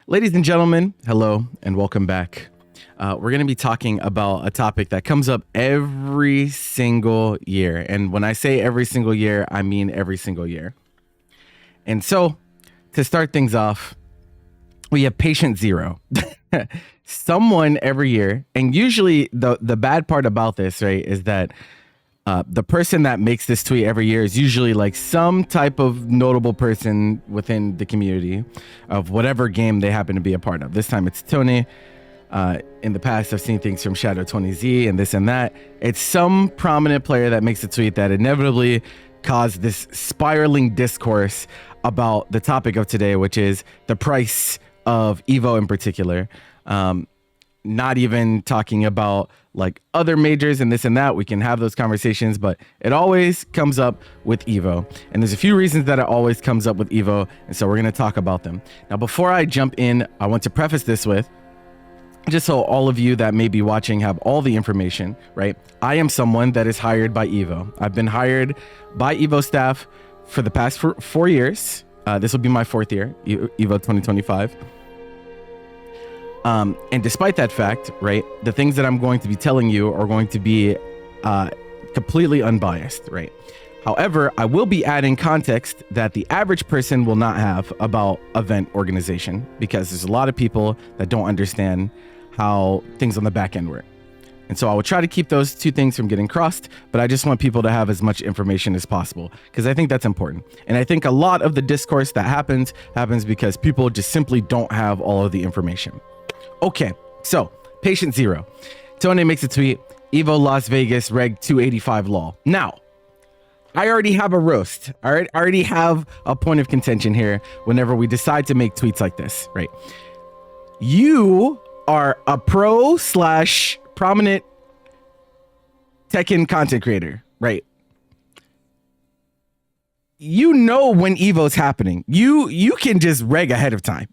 Ladies and gentlemen, hello and welcome back. We're going to be talking about a topic that comes up every single year. And when I say every single year, I mean every single year. And so to start things off, we have patient zero. Someone every year, and usually the bad part about this, right, is that the person that makes this tweet every year is usually like some type of notable person within the community of whatever game they happen to be a part of. This time it's Tony. In the past, I've seen things from Shadow 20Z and this and that. It's some prominent player that makes a tweet that inevitably caused this spiraling discourse about the topic of today, which is the price of EVO in particular. Not even talking about like other majors and this and that. We can have those conversations, but it always comes up with EVO. And there's a few reasons that it always comes up with EVO. And so we're going to talk about them. Now, before I jump in, I want to preface this with, just so all of you that may be watching have all the information, right? I am someone that is hired by EVO. I've been hired by EVO staff for the past 4 years. This will be my 4th year, EVO 2025. And despite that fact, right, the things that I'm going to be telling you are going to be completely unbiased, right? However, I will be adding context that the average person will not have about event organization, because there's a lot of people that don't understand how things on the back end work. And so I will try to keep those two things from getting crossed, but I just want people to have as much information as possible, because I think that's important. And I think a lot of the discourse that happens because people just simply don't have all of the information. Okay, so patient zero. Tony makes a tweet, EVO Las Vegas Reg 285 lol. Now, I already have a roast. I already have a point of contention here whenever we decide to make tweets like this, right? You are a pro/prominent Tekken content creator, right? You know when EVO's happening. You can just reg ahead of time.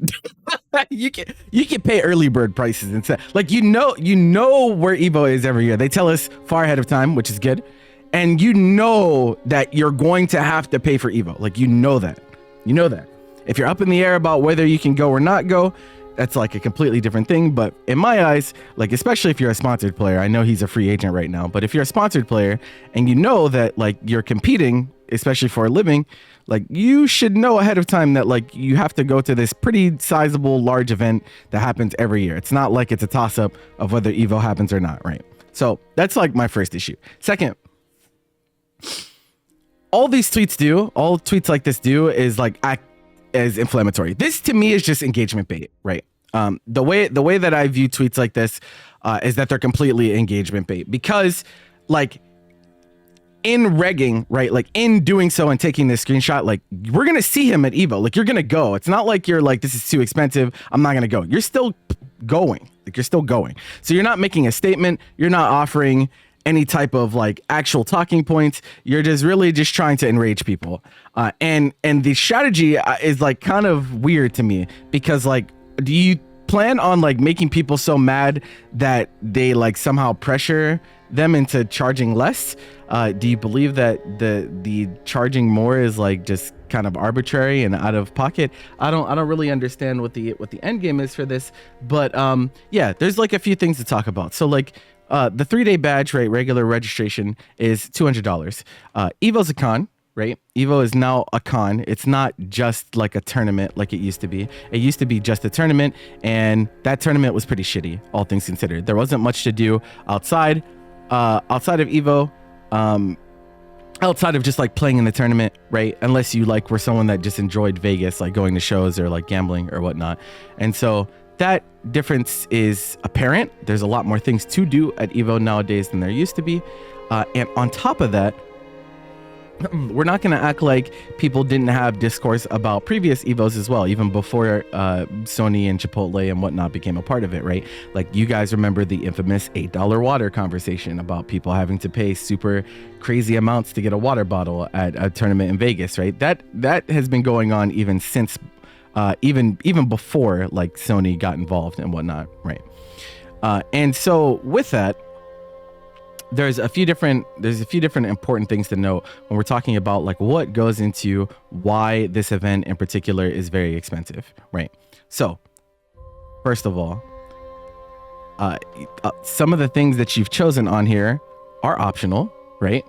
you can pay early bird prices instead. Like you know where EVO is every year. They tell us far ahead of time, which is good. And you know that you're going to have to pay for EVO. Like you know that. If you're up in the air about whether you can go or not go, that's like a completely different thing. But in my eyes, like especially if you're a sponsored player, I know he's a free agent right now, but if you're a sponsored player and you know that like you're competing, especially for a living, like you should know ahead of time that like you have to go to this pretty sizable large event that happens every year. It's not like it's a toss up of whether EVO happens or not, right? So that's like my first issue. Second, all tweets like this do is like act as inflammatory. This to me is just engagement bait, right? The way that I view tweets like this is that they're completely engagement bait, because like in regging, right, like in doing so and taking this screenshot, like we're gonna see him at EVO. Like you're gonna go. It's not like you're like, this is too expensive, I'm not gonna go. You're still going. Like you're still going. So you're not making a statement. You're not offering any type of like actual talking points. You're just really just trying to enrage people. And the strategy is like kind of weird to me, because like, do you plan on like making people so mad that they like somehow pressure them into charging less? Do you believe that the charging more is like just kind of arbitrary and out of pocket? I don't really understand what the end game is for this, but yeah, there's like a few things to talk about. So like the 3-day badge, right, regular registration is $200. EVO's a con, right? EVO is now a con. It's not just like a tournament like it used to be. It used to be just a tournament, and that tournament was pretty shitty, all things considered. There wasn't much to do outside of EVO, outside of just like playing in the tournament, right? Unless you like were someone that just enjoyed Vegas, like going to shows or like gambling or whatnot. And so that difference is apparent. There's a lot more things to do at EVO nowadays than there used to be. And on top of that, we're not going to act like people didn't have discourse about previous EVOs as well, even before Sony and Chipotle and whatnot became a part of it, right? Like you guys remember the infamous $8 water conversation about people having to pay super crazy amounts to get a water bottle at a tournament in Vegas, right? That has been going on even since even before like Sony got involved and whatnot, right? And so with that, there's a few different important things to note when we're talking about like what goes into why this event in particular is very expensive, right? So First of all, some of the things that you've chosen on here are optional, right?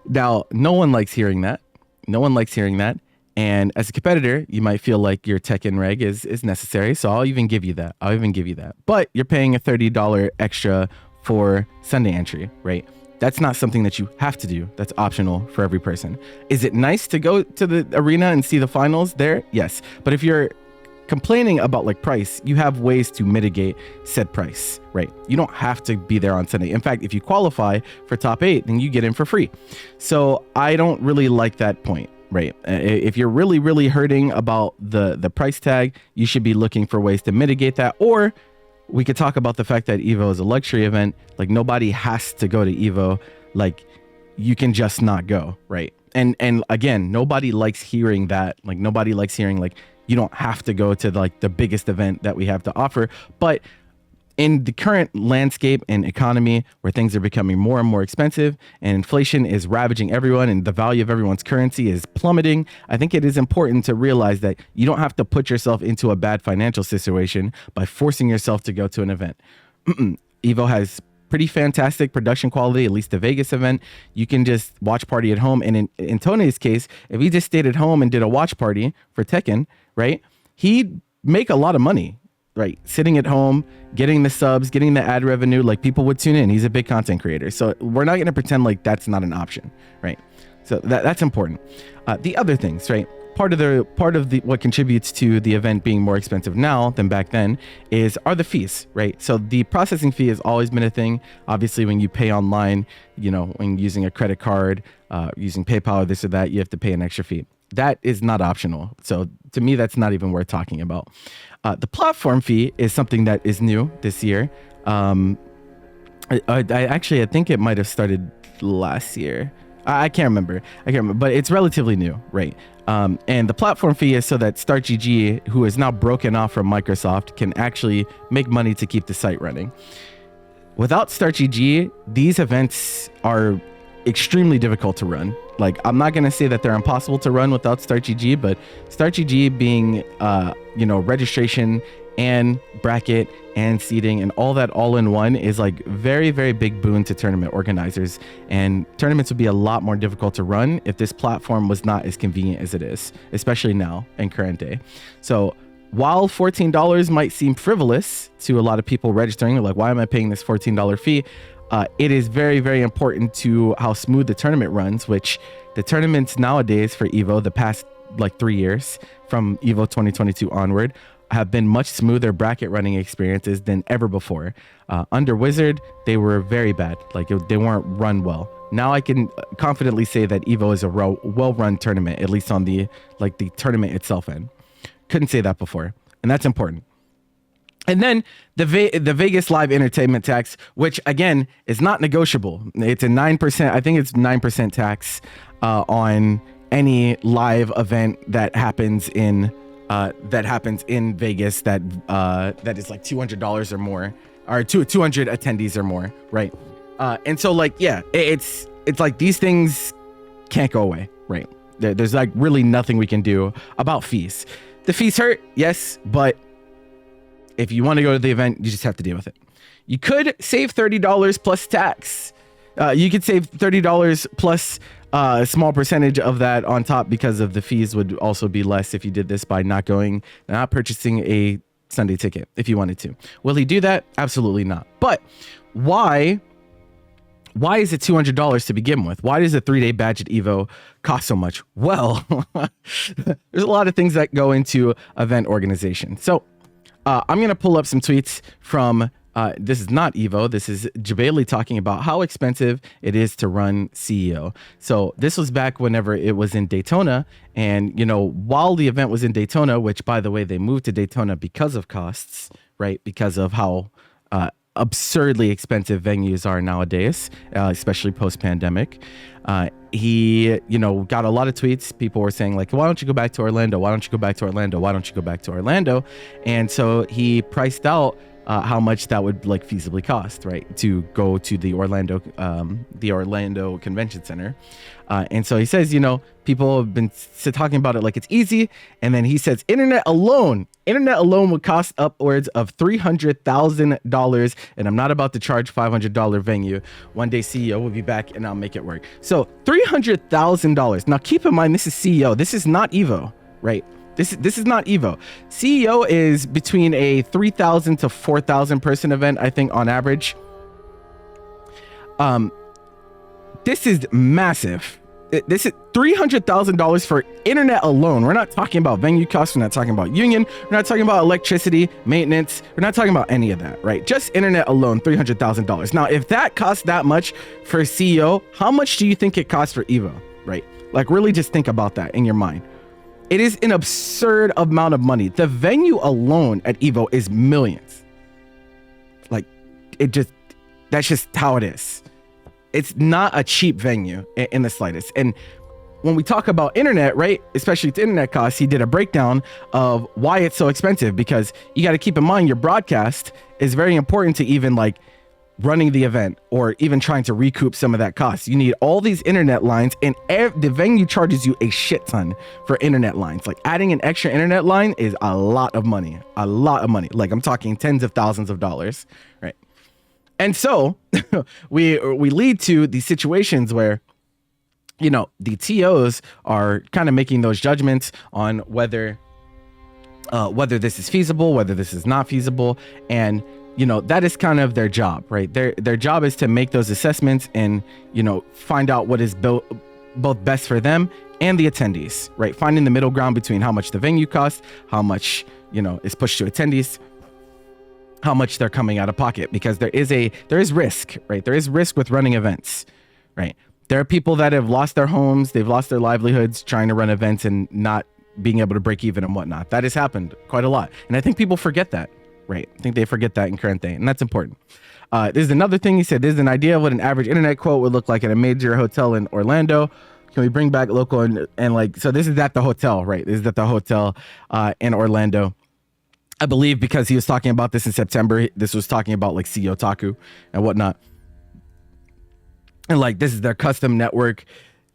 Now, no one likes hearing that. No one likes hearing that. And as a competitor, you might feel like your Tekken reg is necessary. So I'll even give you that. But you're paying a $30 extra for Sunday entry, right? That's not something that you have to do. That's optional for every person. Is it nice to go to the arena and see the finals there? Yes. But if you're complaining about like price, you have ways to mitigate said price, right? You don't have to be there on Sunday. In fact, if you qualify for top 8, then you get in for free. So I don't really like that point, right? If you're really hurting about the price tag, you should be looking for ways to mitigate that. Or we could talk about the fact that EVO is a luxury event. Like, nobody has to go to EVO. Like, you can just not go, right? And again, nobody likes hearing that. Like, nobody likes hearing like you don't have to go to like the biggest event that we have to offer. But in the current landscape and economy where things are becoming more and more expensive and inflation is ravaging everyone and the value of everyone's currency is plummeting, I think it is important to realize that you don't have to put yourself into a bad financial situation by forcing yourself to go to an event. EVO has pretty fantastic production quality, at least the Vegas event. You can just watch party at home. And in Tone's case, if he just stayed at home and did a watch party for Tekken, right, he'd make a lot of money. Right, sitting at home, getting the subs, getting the ad revenue, like people would tune in. He's a big content creator. So we're not going to pretend like that's not an option, right? So that's important. The other things, right? Part of the what contributes to the event being more expensive now than back then are the fees, right? So the processing fee has always been a thing. Obviously, when you pay online, you know, when using a credit card, using PayPal or this or that, you have to pay an extra fee. That is not optional. So to me, that's not even worth talking about. The platform fee is something that is new this year. I think it might have started last year. I can't remember, but it's relatively new, right? And the platform fee is so that StartGG, who is now broken off from Microsoft, can actually make money to keep the site running. Without StartGG, these events are extremely difficult to run. Like, I'm not going to say that they're impossible to run without StartGG, but StartGG being, registration and bracket and seating and all that all in one is like very, very big boon to tournament organizers. And tournaments would be a lot more difficult to run if this platform was not as convenient as it is, especially now in current day. So while $14 might seem frivolous to a lot of people registering, like, why am I paying this $14 fee? It is very, very important to how smooth the tournament runs, which the tournaments nowadays for EVO, the past like 3 years from EVO 2022 onward, have been much smoother bracket running experiences than ever before. Under Wizard, they were very bad. Like, they weren't run well. Now I can confidently say that EVO is a well-run tournament, at least on the tournament itself end. Couldn't say that before, and that's important. And then the Vegas live entertainment tax, which again is not negotiable. It's a 9%. I think it's 9% tax on any live event that happens in Vegas that is like $200 or more, or 200 attendees or more, right? And so like, yeah, it's like these things can't go away, right? There's like really nothing we can do about fees. The fees hurt, yes, but if you want to go to the event, you just have to deal with it. You could save $30 plus tax. You could save $30 plus a small percentage of that on top, because of the fees would also be less if you did this by not purchasing a Sunday ticket if you wanted to. Will he do that? Absolutely not. But why is it $200 to begin with? Why does a 3-day badge at EVO cost so much? Well, there's a lot of things that go into event organization. So I'm going to pull up some tweets from, this is not EVO, this is Jabali talking about how expensive it is to run CEO. So this was back whenever it was in Daytona. And, you know, while the event was in Daytona, which, by the way, they moved to Daytona because of costs, right? Because of how absurdly expensive venues are nowadays, especially post-pandemic. He, you know, got a lot of tweets. People were saying like, why don't you go back to Orlando? Why don't you go back to Orlando? Why don't you go back to Orlando? And so he priced out how much that would like feasibly cost, right, to go to the Orlando Convention Center. And so he says, you know, people have been talking about it like it's easy. And then he says, internet alone Internet alone would cost upwards of $300,000, and I'm not about to charge $500 venue. One day CEO will be back and I'll make it work. So $300,000. Now keep in mind, this is CEO. This is not EVO, right? This is not EVO. CEO is between a 3,000 to 4,000 person event, I think, on average. This is massive. This is $300,000 for internet alone. We're not talking about venue costs. We're not talking about union. We're not talking about electricity, maintenance. We're not talking about any of that, right? Just internet alone, $300,000. Now, if that costs that much for CEO, how much do you think it costs for EVO, right? Like, really just think about that in your mind. It is an absurd amount of money. The venue alone at EVO is millions. Like, that's just how it is. It's not a cheap venue in the slightest. And when we talk about internet, right, especially to internet costs, he did a breakdown of why it's so expensive, because you got to keep in mind your broadcast is very important to even like running the event or even trying to recoup some of that cost. You need all these internet lines, and the venue charges you a shit ton for internet lines. Like adding an extra internet line is a lot of money, Like I'm talking tens of thousands of dollars, right? And so we lead to these situations where, you know, the TOs are kind of making those judgments on whether this is feasible, whether this is not feasible. And, you know, that is kind of their job, right? Their job is to make those assessments and, you know, find out what is both best for them and the attendees, right? Finding the middle ground between how much the venue costs, how much, you know, is pushed to attendees, how much they're coming out of pocket, because there is risk, right? There is risk with running events, right? There are people that have lost their homes, they've lost their livelihoods trying to run events and not being able to break even and whatnot. That has happened quite a lot. And I think people forget that, right? I think they forget that in current day, and that's important. There's another thing he said, there's an idea of what an average internet quote would look like at a major hotel in Orlando. Can we bring back local and like, so this is at the hotel, right? This is at the hotel in Orlando. I believe because he was talking about this in September, this was talking about like CEO Taku and whatnot. And like, this is their custom network.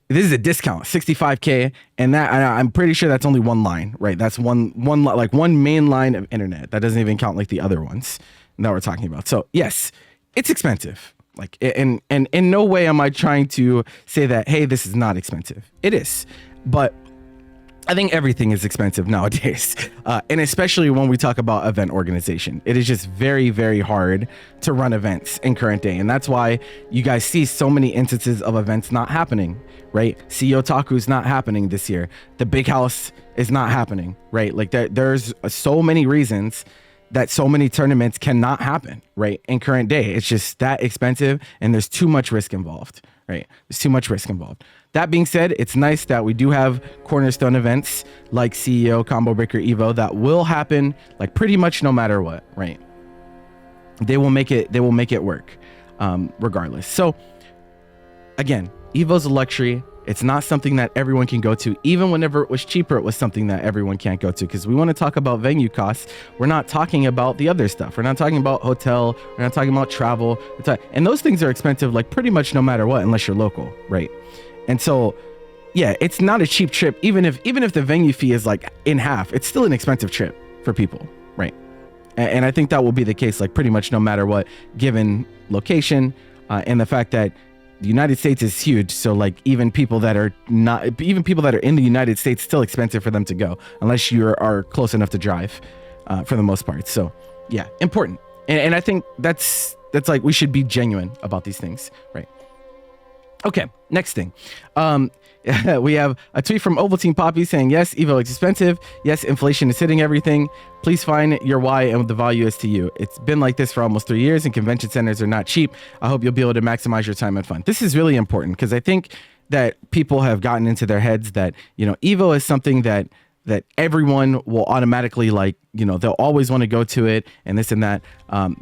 This is a discount, $65K. And that, I'm pretty sure that's only one line, right? That's one main line of internet. That doesn't even count like the other ones that we're talking about. So yes, it's expensive. Like, and in no way am I trying to say that, hey, this is not expensive. It is, but I think everything is expensive nowadays. And especially when we talk about event organization, it is just very, very hard to run events in current day. And that's why you guys see so many instances of events not happening, right? CEO Taku is not happening this year. The Big House is not happening, right? Like there's so many reasons that so many tournaments cannot happen, right? In current day, it's just that expensive and there's too much risk involved, right? There's too much risk involved. That being said, it's nice that we do have cornerstone events like CEO, Combo Breaker, EVO that will happen like pretty much no matter what, right? They will make it work regardless. So again, EVO's a luxury. It's not something that everyone can go to. Even whenever it was cheaper, it was something that everyone can't go to, because we want to talk about venue costs. We're not talking about the other stuff. We're not talking about hotel. We're not talking about travel. And those things are expensive like pretty much no matter what, unless you're local, right? And so, yeah, it's not a cheap trip. Even if the venue fee is like in half, it's still an expensive trip for people, right? And I think that will be the case like pretty much no matter what, given location and the fact that the United States is huge. So like even people that are in the United States, still expensive for them to go unless you are close enough to drive for the most part. So yeah, important. And I think that's like, we should be genuine about these things, right? Okay, next thing. We have a tweet from Ovaltine Poppy saying, yes, EVO is expensive. Yes, inflation is hitting everything. Please find your why and what the value is to you. It's been like this for almost 3 years and convention centers are not cheap. I hope you'll be able to maximize your time and fun. This is really important because I think that people have gotten into their heads that, you know, EVO is something that everyone will automatically like, you know, they'll always want to go to it and this and that.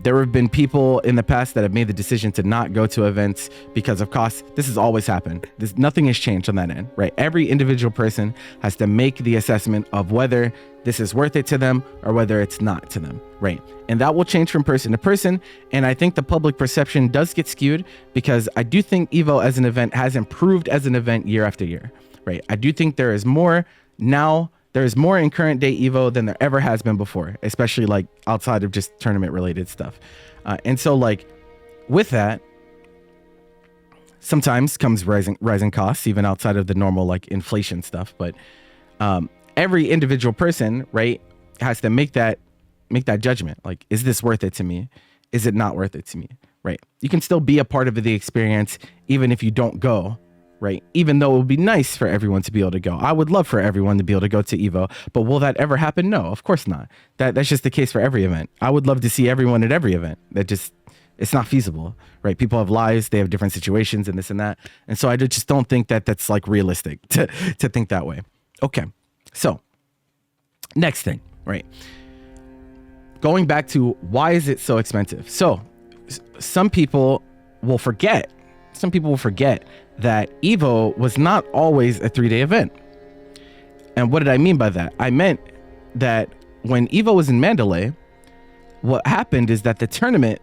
There have been people in the past that have made the decision to not go to events because of costs. This has always happened. Nothing has changed on that end, right? Every individual person has to make the assessment of whether this is worth it to them or whether it's not to them, right? And that will change from person to person. And I think the public perception does get skewed because I do think EVO as an event has improved as an event year after year, right? I do think there is more now There's more in current day EVO than there ever has been before, especially like outside of just tournament related stuff. And so like with that, sometimes comes rising costs, even outside of the normal like inflation stuff. But every individual person, right, has to make that judgment. Like, is this worth it to me? Is it not worth it to me? Right. You can still be a part of the experience, even if you don't go. Right. Even though it would be nice for everyone to be able to go. I would love for everyone to be able to go to EVO, but will that ever happen? No, of course not. That's just the case for every event. I would love to see everyone at every event. It's not feasible, right? People have lives, they have different situations and this and that. And so I just don't think that that's like realistic to think that way. Okay. So next thing, right? Going back to why is it so expensive? So some people will forget that EVO was not always a 3-day event. And what did I mean by that? I meant that when EVO was in Mandalay, what happened is that the tournament,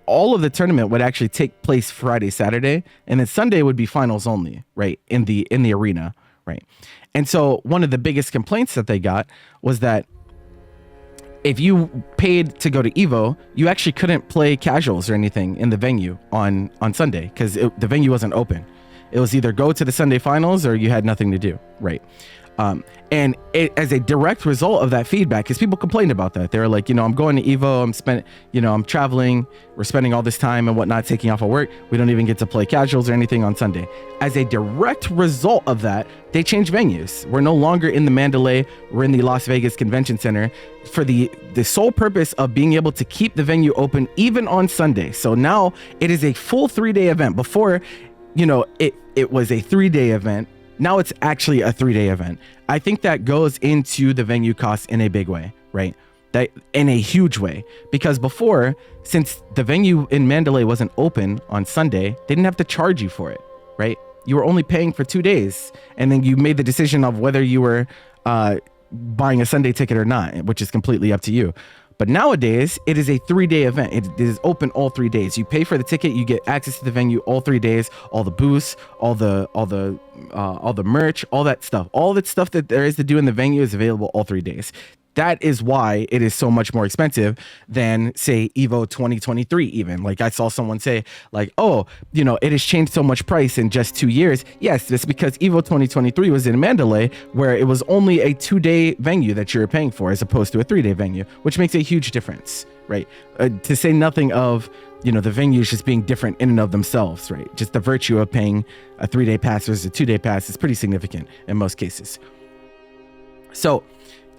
all of the tournament would actually take place Friday, Saturday, and then Sunday would be finals only, right? In the arena, right? And so one of the biggest complaints that they got was that if you paid to go to EVO, you actually couldn't play casuals or anything in the venue on Sunday because the venue wasn't open. It was either go to the Sunday finals or you had nothing to do, right? And as a direct result of that feedback, because people complained about that. They were like, I'm going to EVO, I'm traveling, we're spending all this time and whatnot, taking off of work. We don't even get to play casuals or anything on Sunday. As a direct result of that, they changed venues. We're no longer in the Mandalay, we're in the Las Vegas Convention Center for the sole purpose of being able to keep the venue open even on Sunday. So now it is a full 3-day event. Before, it was a 3-day event. Now it's actually a 3-day event. I think that goes into the venue costs in a big way, right? That in a huge way, because before, since the venue in Mandalay wasn't open on Sunday, they didn't have to charge you for it, right? You were only paying for 2 days, and then you made the decision of whether you were buying a Sunday ticket or not, which is completely up to you. But nowadays, it is a 3-day event. It is open all 3 days. You pay for the ticket, you get access to the venue all 3 days, all the booths, all the merch, all that stuff. All that stuff that there is to do in the venue is available all 3 days. That is why it is so much more expensive than, say, EVO 2023 even. Like I saw someone say like, it has changed so much price in just 2 years. Yes, it's because EVO 2023 was in Mandalay, where it was only a 2-day venue that you were paying for as opposed to a 3-day venue, which makes a huge difference, right? To say nothing of, the venues just being different in and of themselves, right? Just the virtue of paying a 3-day pass versus a 2-day pass is pretty significant in most cases. So,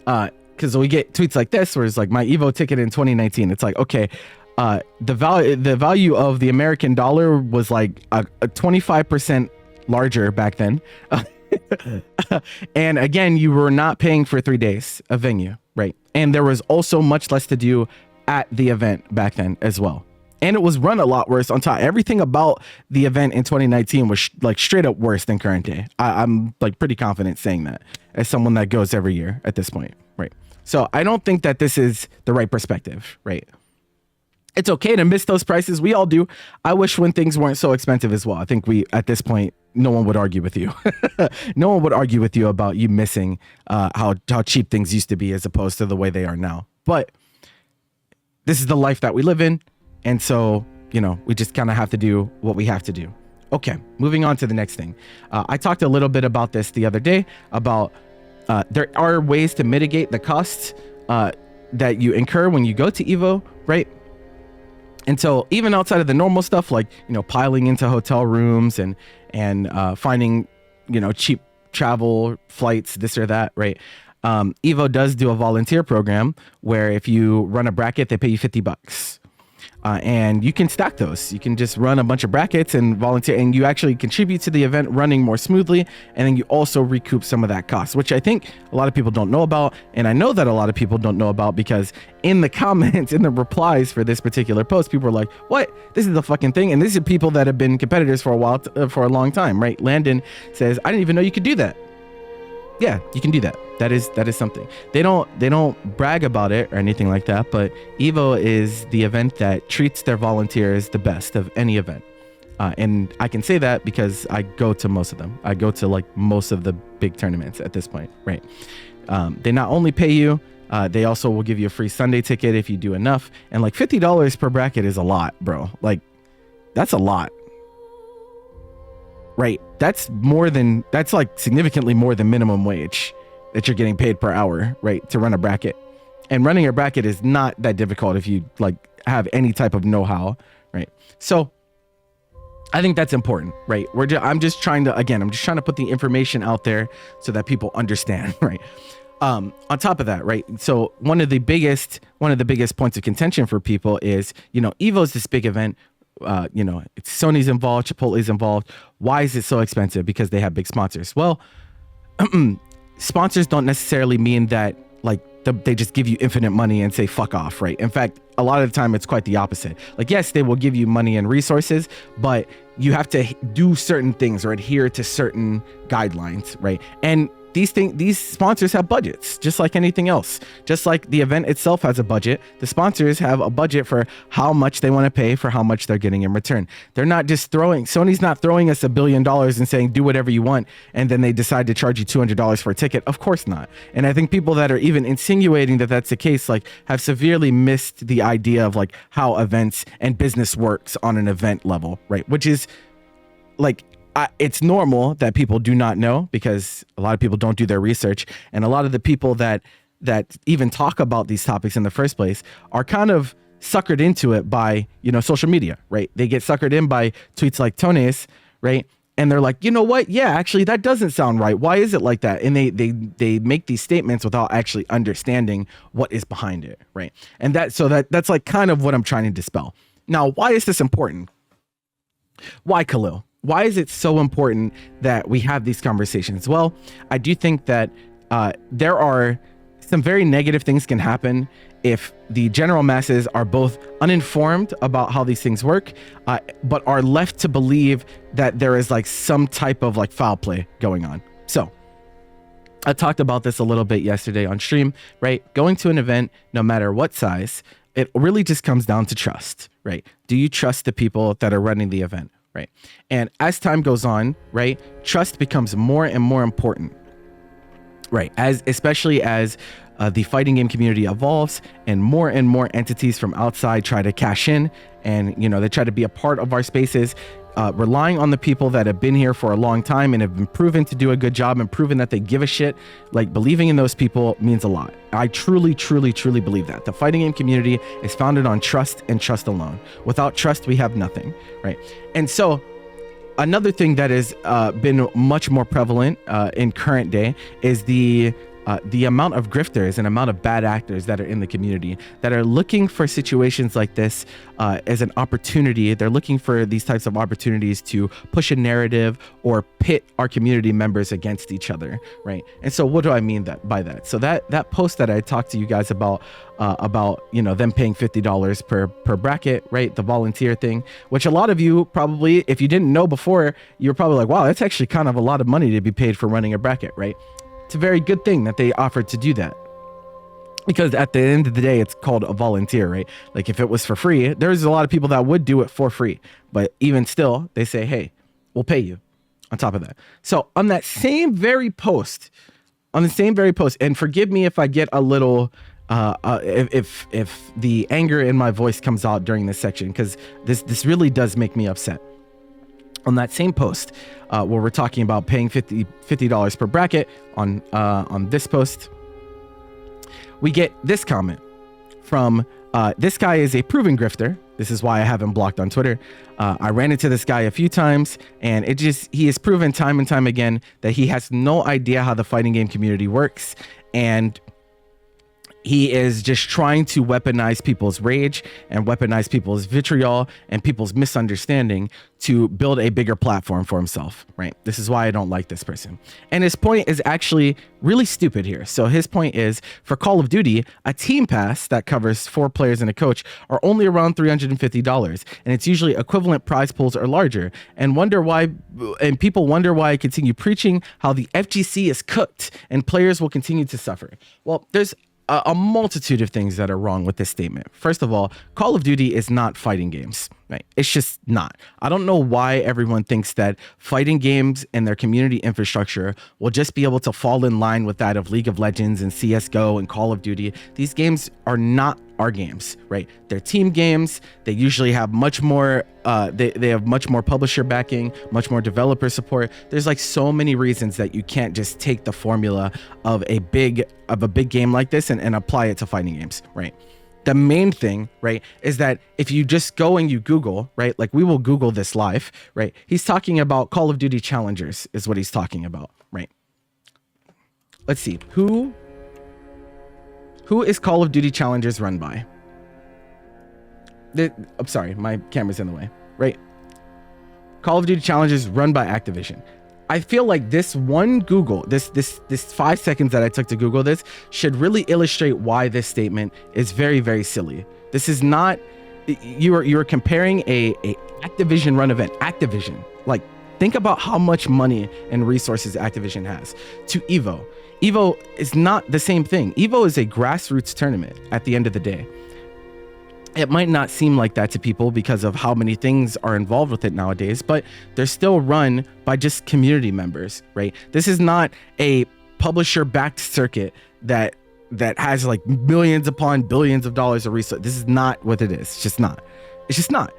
because we get tweets like this where it's like my EVO ticket in 2019. It's like, okay, the value of the American dollar was like a 25% larger back then. And again, you were not paying for 3 days of venue, right? And there was also much less to do at the event back then as well. And it was run a lot worse on top. Everything about the event in 2019 was like straight up worse than current day. I'm like pretty confident saying that as someone that goes every year at this point, right? So I don't think that this is the right perspective, right? It's okay to miss those prices. We all do. I wish when things weren't so expensive as well. I think at this point, no one would argue with you. No one would argue with you about you missing how cheap things used to be as opposed to the way they are now. But this is the life that we live in. And so, we just kind of have to do what we have to do. Okay, moving on to the next thing. I talked a little bit about this the other day about there are ways to mitigate the costs that you incur when you go to EVO, right? And so even outside of the normal stuff, like, piling into hotel rooms and finding, cheap travel flights, this or that, right? EVO does do a volunteer program where if you run a bracket, they pay you $50. And you can stack those. You can just run a bunch of brackets and volunteer, and you actually contribute to the event running more smoothly. And then you also recoup some of that cost, which I think a lot of people don't know about. And I know that a lot of people don't know about because in the comments, in the replies for this particular post, people are like, what? This is the fucking thing. And these are people that have been competitors for a while, for a long time, right? Landon says, I didn't even know you could do that. Yeah, you can do that. That is something. They don't brag about it or anything like that, but EVO is the event that treats their volunteers the best of any event. And I can say that because I go to most of them. I go to like most of the big tournaments at this point, right? They not only pay you, they also will give you a free Sunday ticket if you do enough. And like $50 per bracket is a lot, bro. Like, that's a lot. Right? That's like significantly more than minimum wage that you're getting paid per hour, right? To run a bracket. And running a bracket is not that difficult if you like have any type of know-how, right? So I think that's important, right? I'm just trying to put the information out there so that people understand, right? On top of that, right? So one of the biggest points of contention for people is, EVO is this big event. It's Sony's involved, Chipotle's involved. Why is it so expensive? Because they have big sponsors. Well, sponsors don't necessarily mean that like they just give you infinite money and say fuck off, right? In fact, a lot of the time it's quite the opposite. Like, yes, they will give you money and resources, but you have to do certain things or adhere to certain guidelines, right? And these sponsors have budgets, just like anything else. Just like the event itself has a budget, the sponsors have a budget for how much they want to pay for how much they're getting in return. They're not just Sony's not throwing us $1 billion and saying, do whatever you want, and then they decide to charge you $200 for a ticket. Of course not. And I think people that are even insinuating that that's the case, like, have severely missed the idea of like how events and business works on an event level, right? Which is like, it's normal that people do not know, because a lot of people don't do their research, and a lot of the people that even talk about these topics in the first place are kind of suckered into it by social media, right? They get suckered in by tweets like Tone's, right? And they're like, you know what? Yeah, actually, that doesn't sound right. Why is it like that? And they make these statements without actually understanding what is behind it, right? And that's like kind of what I'm trying to dispel. Now, why is this important? Why, Khalil? Why is it so important that we have these conversations? Well, I do think that there are some very negative things can happen if the general masses are both uninformed about how these things work, but are left to believe that there is like some type of like foul play going on. So I talked about this a little bit yesterday on stream, right? Going to an event, no matter what size, it really just comes down to trust, right? Do you trust the people that are running the event? Right. And as time goes on, right, trust becomes more and more important, right? Especially as the fighting game community evolves and more entities from outside try to cash in, and they try to be a part of our spaces. Relying on the people that have been here for a long time and have been proven to do a good job and proven that they give a shit, like believing in those people means a lot. I truly believe that. The fighting game community is founded on trust and trust alone. Without trust, we have nothing, right? And so another thing that has been much more prevalent in current day is the amount of grifters and amount of bad actors that are in the community that are looking for situations like this as an opportunity. They're looking for these types of opportunities to push a narrative or pit our community members against each other, right? And so what do I mean by that? So that post that I talked to you guys about them paying $50 per bracket, right? The volunteer thing, which a lot of you probably, if you didn't know before, you're probably like, wow, that's actually kind of a lot of money to be paid for running a bracket, right? It's a very good thing that they offered to do that, because at the end of the day, it's called a volunteer, right? Like if it was for free, there's a lot of people that would do it for free, but even still, they say, hey, we'll pay you on top of that. So on that same very post, and forgive me if I get a little, if the anger in my voice comes out during this section, because this really does make me upset. On that same post, where we're talking about paying $50 per bracket on this post, we get this comment from this guy is a proven grifter. This is why I have him blocked on Twitter. I ran into this guy a few times, and he has proven time and time again that he has no idea how the fighting game community works, and he is just trying to weaponize people's rage and weaponize people's vitriol and people's misunderstanding to build a bigger platform for himself, right? This is why I don't like this person. And his point is actually really stupid here. So his point is, for Call of Duty, a team pass that covers 4 players and a coach are only around $350, and it's usually equivalent prize pools are larger. And people wonder why I continue preaching how the FGC is cooked and players will continue to suffer. Well, there's a multitude of things that are wrong with this statement. First of all, Call of Duty is not fighting games. Right. It's just not. I don't know why everyone thinks that fighting games and their community infrastructure will just be able to fall in line with that of League of Legends and CSGO and Call of Duty. These games are not our games, right? They're team games. They usually have much more, they have much more publisher backing, much more developer support. There's like so many reasons that you can't just take the formula of a big game like this and apply it to fighting games, right? The main thing, right, is that if you just go and you Google, right, like we will Google this live, right? He's talking about Call of Duty challengers is what he's talking about, right? Let's see. Who is Call of Duty challengers run by? I'm sorry, my camera's in the way, right? Call of Duty challengers run by Activision. I feel like this one Google, this 5 seconds that I took to Google this should really illustrate why this statement is very, very silly. This is not, you are comparing a Activision run event, Activision, like think about how much money and resources Activision has, to EVO. EVO is not the same thing. EVO is a grassroots tournament at the end of the day. It might not seem like that to people because of how many things are involved with it nowadays, but they're still run by just community members, right? This is not a publisher-backed circuit that has like millions upon billions of dollars of resources. This is not what it is. It's just not. It's just not.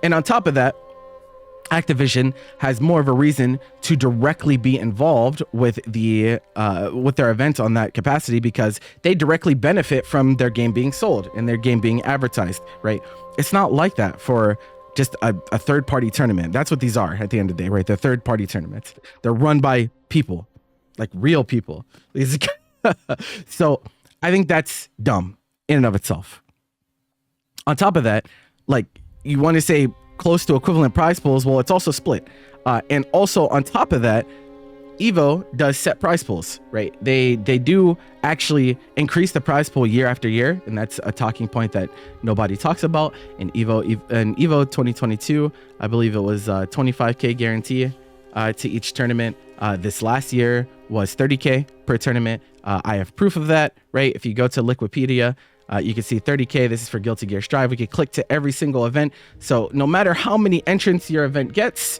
And on top of that, Activision has more of a reason to directly be involved with their event on that capacity because they directly benefit from their game being sold and their game being advertised, right? It's not like that for just a third-party tournament. That's what these are at the end of the day, right? They're third-party tournaments. They're run by people, like real people. So I think that's dumb in and of itself. On top of that, like you want to say close to equivalent prize pools, well, it's also split. And also on top of that, EVO does set prize pools, right? They do actually increase the prize pool year after year, and that's a talking point that nobody talks about. In EVO 2022, I believe it was 25K guarantee to each tournament. This last year was 30K per tournament. I have proof of that, right? If you go to Liquipedia, you can see 30K. This is for Guilty Gear Strive. We can click to every single event. So no matter how many entrants your event gets,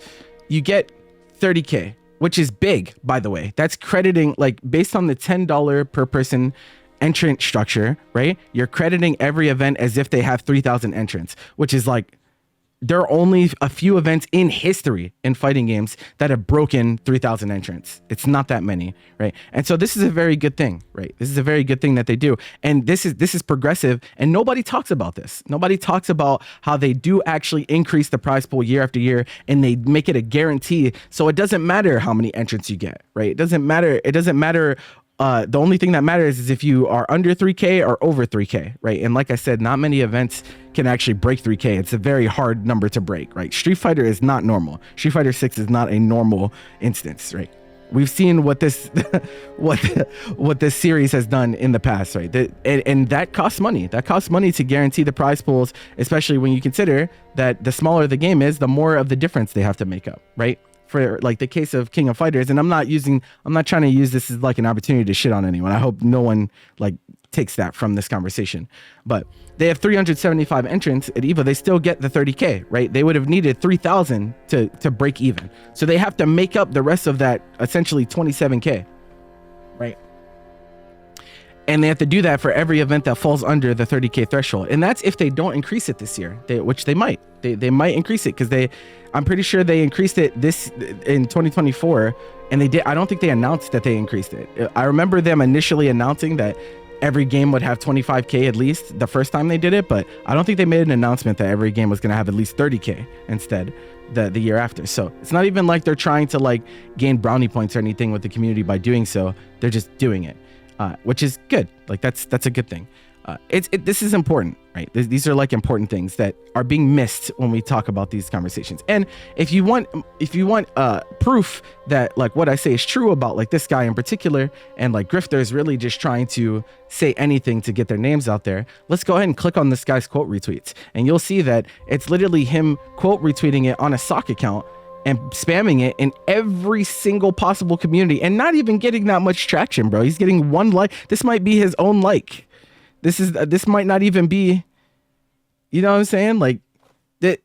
you get 30K, which is big, by the way. That's crediting, like based on the $10 per person entrant structure, right? You're crediting every event as if they have 3,000 entrants, which is like, there are only a few events in history in fighting games that have broken 3,000 entrants. It's not that many, right? And so this is a very good thing, right? This is a very good thing that they do. And this is progressive, and nobody talks about this. Nobody talks about how they do actually increase the prize pool year after year, and they make it a guarantee. So it doesn't matter how many entrants you get, right? It doesn't matter. The only thing that matters is if you are under 3K or over 3K, right? And like I said, not many events can actually break 3K. It's a very hard number to break, right? Street Fighter is not normal. Street Fighter 6 is not a normal instance, right? We've seen what this what this series has done in the past, right? And that costs money. That costs money to guarantee the prize pools, especially when you consider that the smaller the game is, the more of the difference they have to make up, right? For like the case of King of Fighters, and I'm not trying to use this as like an opportunity to shit on anyone. I hope no one like takes that from this conversation. But they have 375 entrants at EVO. They still get the 30K, right? They would have needed 3,000 to break even. So they have to make up the rest of that, essentially 27K, right? And they have to do that for every event that falls under the 30K threshold. And that's if they don't increase it this year, which they might. They might increase it because I'm pretty sure they increased it this in 2024. And I don't think they announced that they increased it. I remember them initially announcing that every game would have 25K at least the first time they did it. But I don't think they made an announcement that every game was going to have at least 30K instead the year after. So it's not even like they're trying to like gain brownie points or anything with the community by doing so. They're just doing it. Which is good. Like that's a good thing. This is important, right? These are like important things that are being missed when we talk about these conversations. And if you want proof that like what I say is true about like this guy in particular, and like grifters really just trying to say anything to get their names out there, let's go ahead and click on this guy's quote retweets, and you'll see that it's literally him quote retweeting it on a sock account and spamming it in every single possible community and not even getting that much traction, bro. He's getting one like. This might be his own like. This might not even be, you know what I'm saying? Like,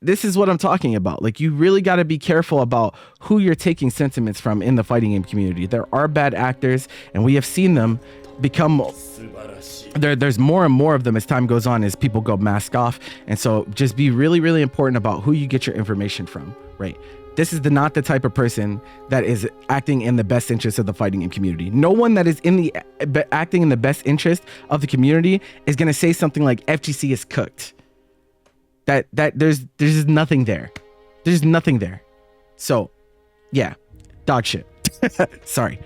This is what I'm talking about. Like, you really got to be careful about who you're taking sentiments from in the fighting game community. There are bad actors, and we have seen them become there's more and more of them as time goes on, as people go mask off. And so just be really, really important about who you get your information from, right? This is not the type of person that is acting in the best interest of the fighting game community. No one that is acting in the best interest of the community is going to say something like FGC is cooked. That there's just nothing there. There's nothing there. So yeah, dog shit. Sorry.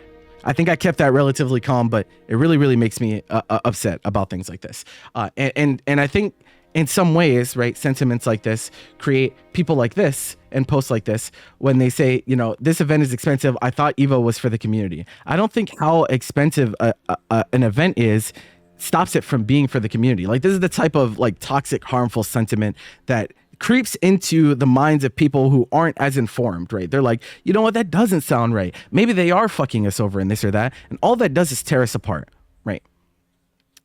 I think I kept that relatively calm, but it really, really makes me upset about things like this. And I think in some ways, right, sentiments like this create people like this and posts like this when they say, you know, this event is expensive. I thought EVO was for the community. I don't think how expensive an event is stops it from being for the community. Like, this is the type of like toxic, harmful sentiment that creeps into the minds of people who aren't as informed, right? They're like, you know what, that doesn't sound right. Maybe they are fucking us over in this or that. And all that does is tear us apart, right?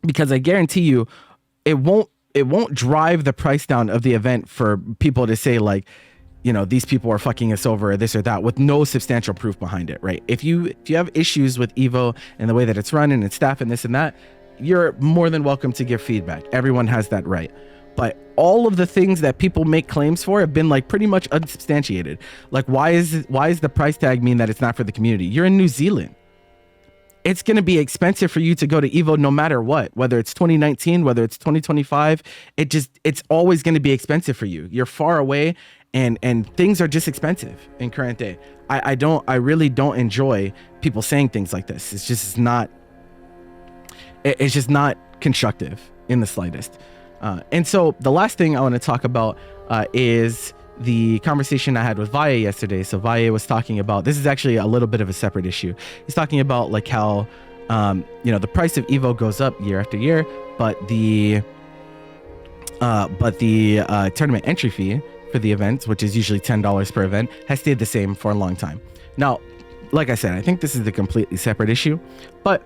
Because I guarantee you, it won't drive the price down of the event for people to say like, you know, these people are fucking us over or this or that with no substantial proof behind it, right? If you have issues with EVO and the way that it's run and its staff and this and that, you're more than welcome to give feedback. Everyone has that right. But all of the things that people make claims for have been like pretty much unsubstantiated. Like, why is the price tag mean that it's not for the community? You're in New Zealand. It's going to be expensive for you to go to EVO no matter what, whether it's 2019, whether it's 2025. It's always going to be expensive for you. You're far away, and things are just expensive in current day. I really don't enjoy people saying things like this. It's just not constructive in the slightest. And so the last thing I want to talk about is the conversation I had with Valle yesterday. So Valle was talking about, this is actually a little bit of a separate issue. He's talking about like how, you know, the price of EVO goes up year after year, but the tournament entry fee for the event, which is usually $10 per event, has stayed the same for a long time. Now, like I said, I think this is a completely separate issue, but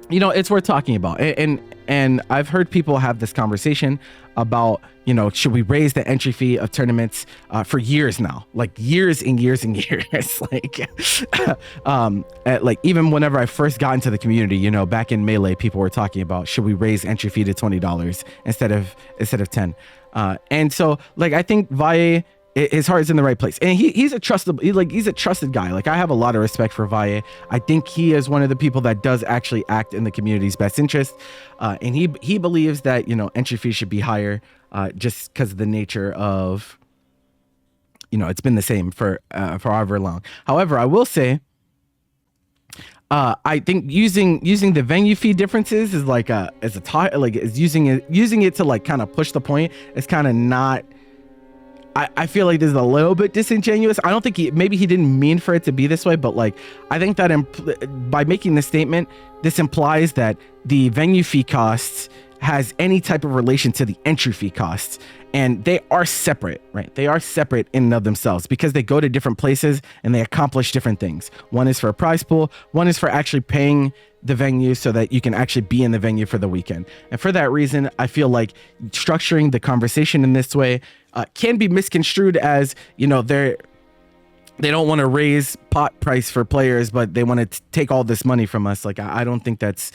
you know, it's worth talking about. And I've heard people have this conversation about, you know, should we raise the entry fee of tournaments for years now, like years and years and years. Like even whenever I first got into the community, you know, back in Melee, people were talking about, should we raise entry fee to $20 instead of 10? And so like, I think Valle, his heart is in the right place, and he's a trusted guy. Like, I have a lot of respect for Valle. I think he is one of the people that does actually act in the community's best interest, and he believes that, you know, entry fees should be higher, just because of the nature of, you know, it's been the same for however long. However, I will say, I think using the venue fee differences is using it to like kind of push the point. It's kind of not. I feel like this is a little bit disingenuous. I don't think maybe he didn't mean for it to be this way, but like, I think that by making this statement, this implies that the venue fee costs has any type of relation to the entry fee costs, and they are separate, right? They are separate in and of themselves because they go to different places and they accomplish different things. One is for a prize pool, one is for actually paying the venue so that you can actually be in the venue for the weekend. And for that reason, I feel like structuring the conversation in this way can be misconstrued as, you know, they don't want to raise pot price for players, but they want to take all this money from us. Like, I don't think that's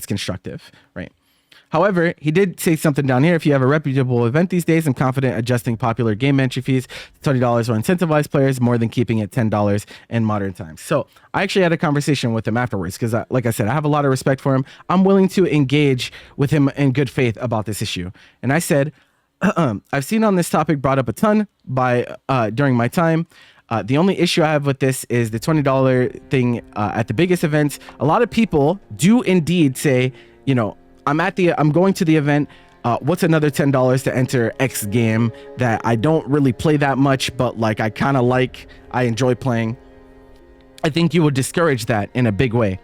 constructive, right? However, he did say something down here. If you have a reputable event these days, I'm confident adjusting popular game entry fees to $20 will incentivize players more than keeping it $10 in modern times. So I actually had a conversation with him afterwards because, like I said, I have a lot of respect for him. I'm willing to engage with him in good faith about this issue. And I said, I've seen on this topic brought up a ton during my time. The only issue I have with this is the $20 thing at the biggest events. A lot of people do indeed say, you know, I'm going to the event. What's another $10 to enter X game that I don't really play that much, but like I enjoy playing. I think you would discourage that in a big way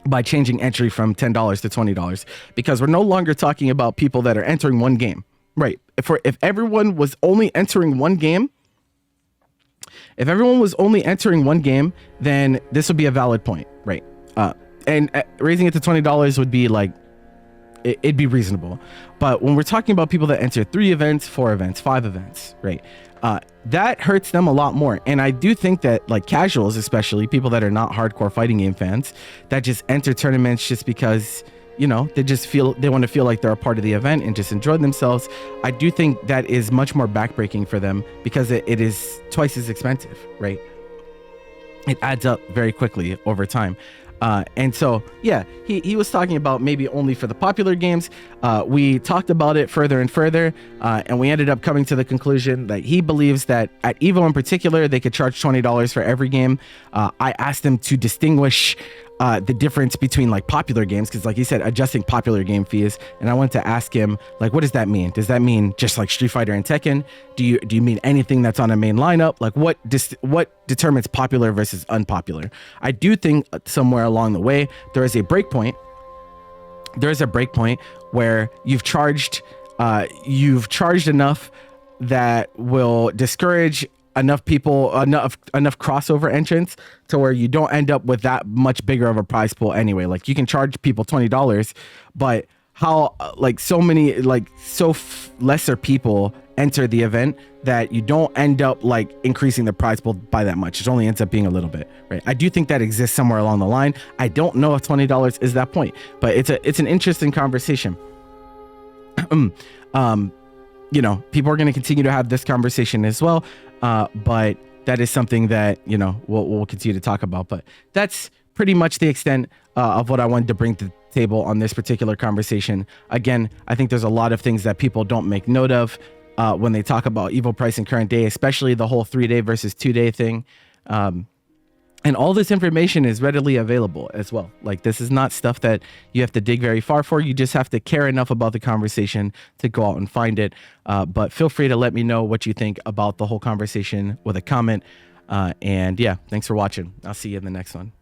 by changing entry from $10 to $20, because we're no longer talking about people that are entering one game, right? If everyone was only entering one game, then this would be a valid point, right? And raising it to $20 would be like, it'd be reasonable. But when we're talking about people that enter 3 events, 4 events, 5 events, right? That hurts them a lot more. And I do think that like casuals, especially people that are not hardcore fighting game fans, that just enter tournaments just because, you know, they want to feel like they're a part of the event and just enjoy themselves. I do think that is much more backbreaking for them because it is twice as expensive, right? It adds up very quickly over time. And so, yeah, he was talking about maybe only for the popular games. We talked about it further and further, and we ended up coming to the conclusion that he believes that at EVO in particular, they could charge $20 for every game. I asked him to distinguish the difference between like popular games, because like he said, adjusting popular game fees, and I wanted to ask him, like, what does that mean? Does that mean just like Street Fighter and Tekken? Do you mean anything that's on a main lineup? Like what determines popular versus unpopular? I do think somewhere along the way there is a breakpoint. There is a breakpoint where you've charged enough that will discourage enough people, enough crossover entrants to where you don't end up with that much bigger of a prize pool anyway. Like you can charge people $20, but how like so many lesser people enter the event that you don't end up like increasing the prize pool by that much. It only ends up being a little bit, right? I do think that exists somewhere along the line. I don't know if $20 is that point, but it's an interesting conversation. You know, people are going to continue to have this conversation as well. But that is something that, you know, we'll continue to talk about. But that's pretty much the extent of what I wanted to bring to the table on this particular conversation. Again, I think there's a lot of things that people don't make note of when they talk about EVO pricing current day, especially the whole 3-day versus 2-day thing. And all this information is readily available as well. Like this is not stuff that you have to dig very far for. You just have to care enough about the conversation to go out and find it. But feel free to let me know what you think about the whole conversation with a comment. And yeah, thanks for watching. I'll see you in the next one.